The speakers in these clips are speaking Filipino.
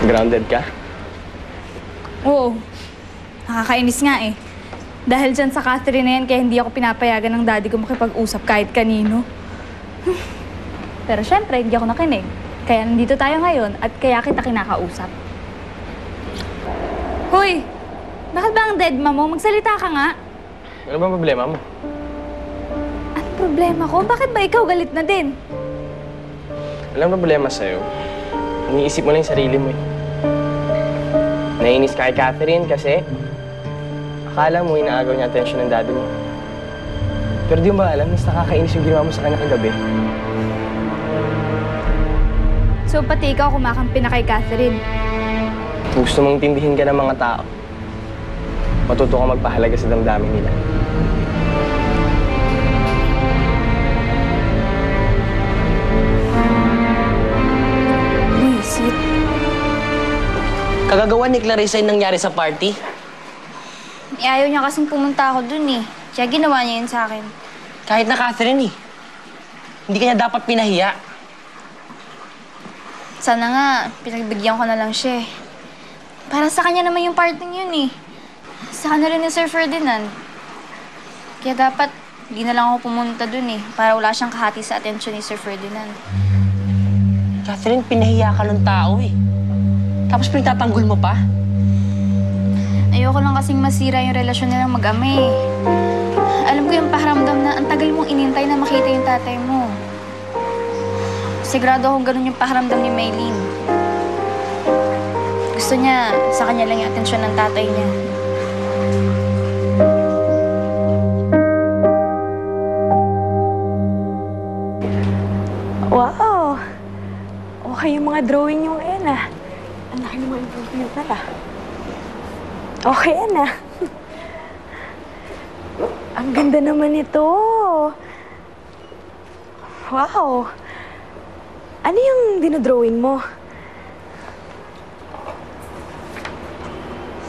Grounded ka? Oo. Nakakainis nga eh. Dahil dyan sa Catherine na yan, kaya hindi ako pinapayagan ng daddy ko makipag-usap kahit kanino. Pero syempre, hindi ako nakinig. Kaya nandito tayo ngayon at kaya kita kinakausap. Hoy! Bakit ba ang dead ma mo? Magsalita ka nga. Ano ba problema mo? Ano problema ko? Bakit ba ikaw galit na din? Walang problema sa'yo. Iniisip mo lang yung sarili mo eh. Naiinis ka kay Catherine kasi akala mo inaagaw niya atensyon ng daddy mo. Pero di mo ba alam, mas nakakainis yung ginawa mo sa kanya kagabi. So pati ikaw kumakampi na kay Catherine? Kung gusto mong tindihin ka ng mga tao, matuto ka magpahalaga sa damdamin nila. Visit. Kagagawa ni Clarissa yung nangyari sa party? Ayaw niya kasing pumunta ako dun eh. Kaya ginawa niya yun sa akin. Kahit na Catherine eh. Hindi kanya dapat pinahiya. Sana nga, pinagbigyan ko na lang siya eh. Para sa kanya naman yung parting yun eh. Sa kanya rin ni Sir Ferdinand. Kaya dapat, di na lang ako pumunta dun eh. Para wala siyang kahati sa atensyon ni Sir Ferdinand. Catherine, pinahiya ka ng tao eh. Tapos pinagtatanggol mo pa? Ayoko lang kasing masira yung relasyon nilang mag-ama eh. Alam ko yung pakiramdam na ang tagal mong inintay na makita yung tatay mo. Sigurado akong ganun yung pakiramdam ni Maylene. Gusto niya, sa kanya lang yung atensyon ng tatay niya. Wow! Okay yung mga drawing yung yan ah. Ang laki ng mga improvement nila. Okay yan ah. Ang ganda naman ito. Wow! Ano yung dinodrawing mo?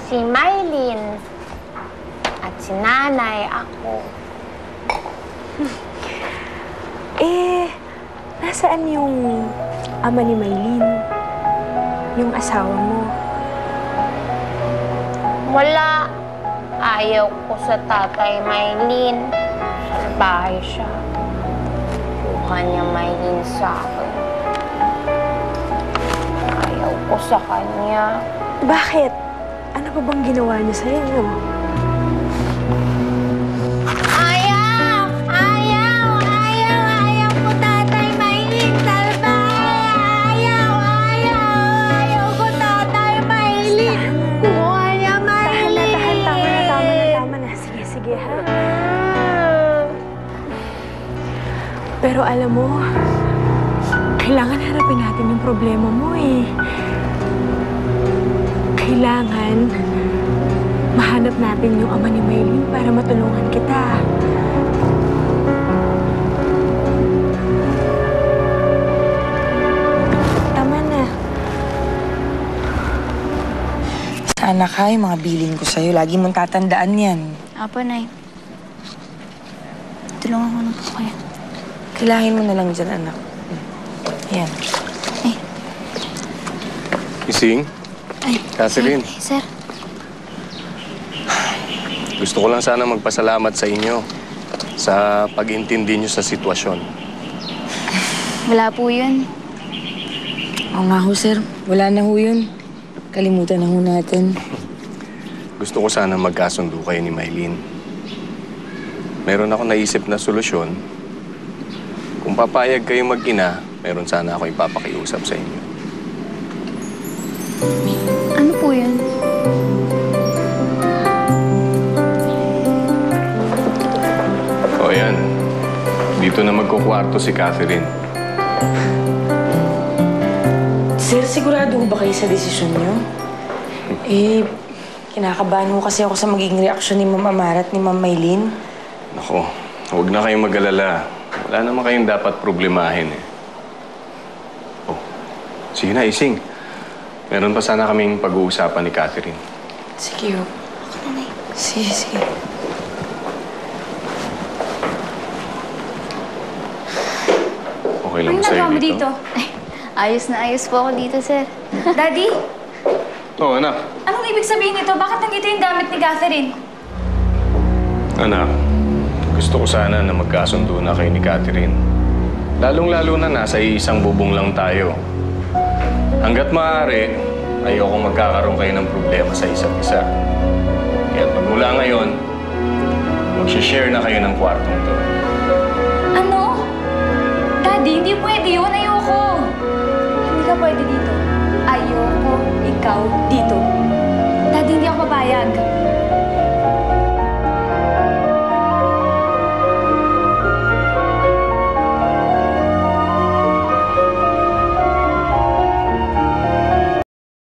Si Maylene at si Nanay ako. Nasaan yung ama ni Maylene? Yung asawa mo? Wala. Ayaw ko sa tatay Maylene. Salbahe siya. Buka niya Maylene sa akin. Ayaw ko sa kanya. Bakit? Ano pa bang ginawa niya sa'yo, no? Ayaw! Ayaw! Ayaw! Ayaw ko tatay Maylene. Salbahe! Ayaw! Ayaw! Ayaw ko tatay Maylene. Buka niya Maylene. Tama na. Sige, ha? Pero alam mo, kailangan harapin natin yung problema mo eh. Kailangan mahanap natin yung ama ni Maylene para matulungan kita. Tama na. Anak ha, yung mga bilin ko sa'yo, lagi mong tatandaan yan. Apo, Nay. Tulungan ko na po kayo. Kilahin mo na lang dyan, anak. Ayan. Ising? Ay, Catherine? Sir. Gusto ko lang sana magpasalamat sa inyo sa pag-intindi niyo sa sitwasyon. Wala po yun. Oo nga ho, sir. Wala na ho yun. Kalimutan na ho natin. Gusto ko sana magkasundo kayo ni Maylene. Meron ako naisip na solusyon. Kung papayag kayo mag-ina, meron sana ako ipapakiusap sa inyo. Ano po yun? O yan. Dito na magkukwarto si Catherine. Sir, sigurado ho ba kayo sa desisyon niyo? Kinakabahan ho kasi ako sa magiging reaksyon ni Ma'am Amara at ni Ma'am Maylene. Nako, huwag na kayong mag-alala. Wala naman kayong dapat problemahin eh. Oh, sige na, Ising. Meron pa sana kaming pag-uusapan ni Catherine. Sige ho. Ako na, Nay. Sige. Okay lang Ano ba sa'yo nagawa mo dito? dito? Ayos na ayos po ako dito, sir. Daddy, Oo, anak. Anong ibig sabihin nito? Bakit nandito yung gamit ni Catherine? Anak, gusto ko sana na magkasundo na kayo ni Catherine. Lalong-lalo na nasa iisang bubong lang tayo. Hanggat maaari, ayokong magkakaroon kayo ng problema sa isa't isa. Kaya magmula ngayon, mag-share na kayo ng kwartong to. Ano? Daddy, hindi pwede yun. Ayoko. Hindi ka pwede dito. Ayoko ikaw dito. Daddy, hindi ako papayag.